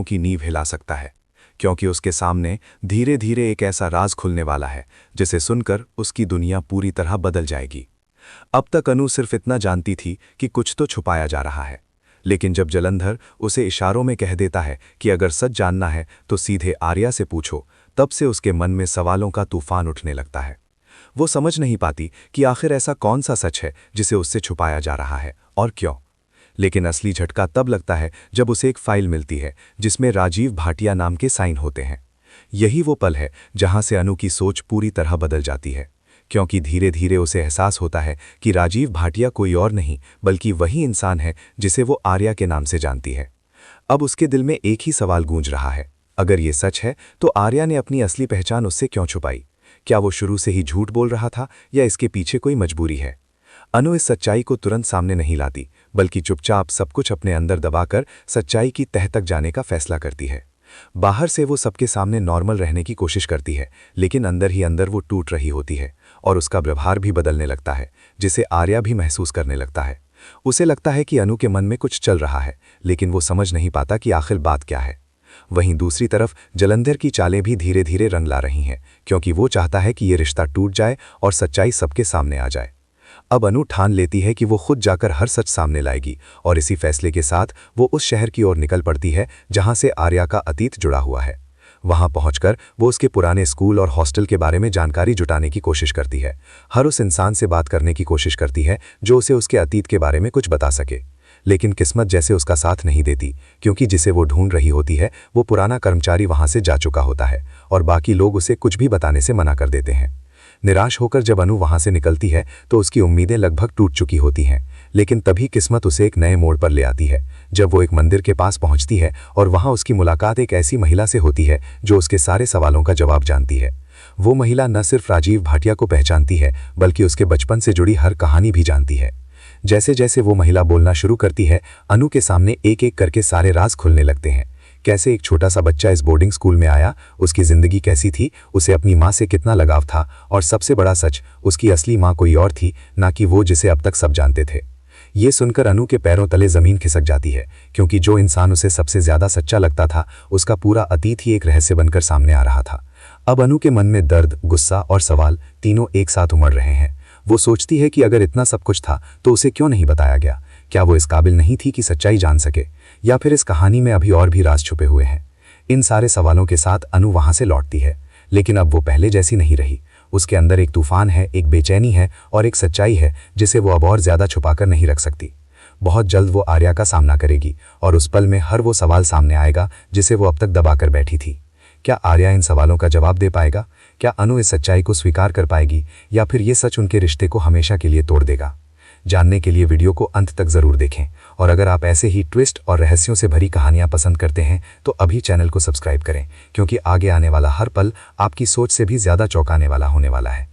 की नींव हिला सकता है, क्योंकि उसके सामने धीरे धीरे एक ऐसा राज खुलने वाला है जिसे सुनकर उसकी दुनिया पूरी तरह बदल जाएगी। अब तक अनु सिर्फ इतना जानती थी कि कुछ तो छुपाया जा रहा है, लेकिन जब जलंधर उसे इशारों में कह देता है कि अगर सच जानना है तो सीधे आर्या से पूछो, तब से उसके मन में सवालों का तूफान उठने लगता है। वो समझ नहीं पाती कि आखिर ऐसा कौन सा सच है जिसे उससे छुपाया जा रहा है और क्यों। लेकिन असली झटका तब लगता है जब उसे एक फाइल मिलती है जिसमें राजीव भाटिया नाम के साइन होते हैं। यही वो पल है जहां से अनु की सोच पूरी तरह बदल जाती है, क्योंकि धीरे धीरे उसे एहसास होता है कि राजीव भाटिया कोई और नहीं बल्कि वही इंसान है जिसे वो आर्या के नाम से जानती है। अब उसके दिल में एक ही सवाल गूंज रहा है, अगर ये सच है तो आर्या ने अपनी असली पहचान उससे क्यों छुपाई? क्या वो शुरू से ही झूठ बोल रहा था या इसके पीछे कोई मजबूरी है? अनु इस सच्चाई को तुरंत सामने नहीं लाती, बल्कि चुपचाप सब कुछ अपने अंदर दबाकर सच्चाई की तह तक जाने का फैसला करती है। बाहर से वो सबके सामने नॉर्मल रहने की कोशिश करती है, लेकिन अंदर ही अंदर वो टूट रही होती है और उसका व्यवहार भी बदलने लगता है, जिसे आर्या भी महसूस करने लगता है। उसे लगता है कि अनु के मन में कुछ चल रहा है, लेकिन वो समझ नहीं पाता कि आखिर बात क्या है। वहीं दूसरी तरफ जलंधर की चालें भी धीरे धीरे रंग ला रही हैं, क्योंकि वो चाहता है कि ये रिश्ता टूट जाए और सच्चाई सबके सामने आ जाए। अब अनु ठान लेती है कि वो खुद जाकर हर सच सामने लाएगी, और इसी फैसले के साथ वो उस शहर की ओर निकल पड़ती है जहां से आर्या का अतीत जुड़ा हुआ है। वहां पहुंचकर वो उसके पुराने स्कूल और हॉस्टल के बारे में जानकारी जुटाने की कोशिश करती है। हर उस इंसान से बात करने की कोशिश करती है जो उसे उसके अतीत के बारे में कुछ बता सके, लेकिन किस्मत जैसे उसका साथ नहीं देती, क्योंकि जिसे वो ढूंढ रही होती है वो पुराना कर्मचारी वहां से जा चुका होता है और बाकी लोग उसे कुछ भी बताने से मना कर देते हैं। निराश होकर जब अनु वहां से निकलती है तो उसकी उम्मीदें लगभग टूट चुकी होती हैं, लेकिन तभी किस्मत उसे एक नए मोड़ पर ले आती है जब वो एक मंदिर के पास पहुंचती है और वहां उसकी मुलाकात एक ऐसी महिला से होती है जो उसके सारे सवालों का जवाब जानती है। वो महिला न सिर्फ राजीव भाटिया को पहचानती है, बल्कि उसके बचपन से जुड़ी हर कहानी भी जानती है। जैसे जैसे वो महिला बोलना शुरू करती है, अनु के सामने एक एक करके सारे राज खुलने लगते हैं। कैसे एक छोटा सा बच्चा इस बोर्डिंग स्कूल में आया, उसकी जिंदगी कैसी थी, उसे अपनी माँ से कितना लगाव था, और सबसे बड़ा सच, उसकी असली माँ कोई और थी, ना कि वो जिसे अब तक सब जानते थे। ये सुनकर अनु के पैरों तले जमीन खिसक जाती है, क्योंकि जो इंसान उसे सबसे ज्यादा सच्चा लगता था, उसका पूरा अतीत ही एक रहस्य बनकर सामने आ रहा था। अब अनु के मन में दर्द, गुस्सा और सवाल तीनों एक साथ उमड़ रहे हैं। वो सोचती है कि अगर इतना सब कुछ था तो उसे क्यों नहीं बताया गया? क्या वो इस काबिल नहीं थी कि सच्चाई जान सके, या फिर इस कहानी में अभी और भी राज छुपे हुए हैं? इन सारे सवालों के साथ अनु वहां से लौटती है, लेकिन अब वो पहले जैसी नहीं रही। उसके अंदर एक तूफान है, एक बेचैनी है और एक सच्चाई है जिसे वो अब और ज्यादा छुपाकर नहीं रख सकती। बहुत जल्द वो आर्या का सामना करेगी और उस पल में हर वो सवाल सामने आएगा जिसे वो अब तक दबाकर बैठी थी। क्या आर्या इन सवालों का जवाब दे पाएगा? क्या अनु इस सच्चाई को स्वीकार कर पाएगी, या फिर ये सच उनके रिश्ते को हमेशा के लिए तोड़ देगा? जानने के लिए वीडियो को अंत तक जरूर देखें, और अगर आप ऐसे ही ट्विस्ट और रहस्यों से भरी कहानियां पसंद करते हैं तो अभी चैनल को सब्सक्राइब करें, क्योंकि आगे आने वाला हर पल आपकी सोच से भी ज्यादा चौंकाने वाला होने वाला है।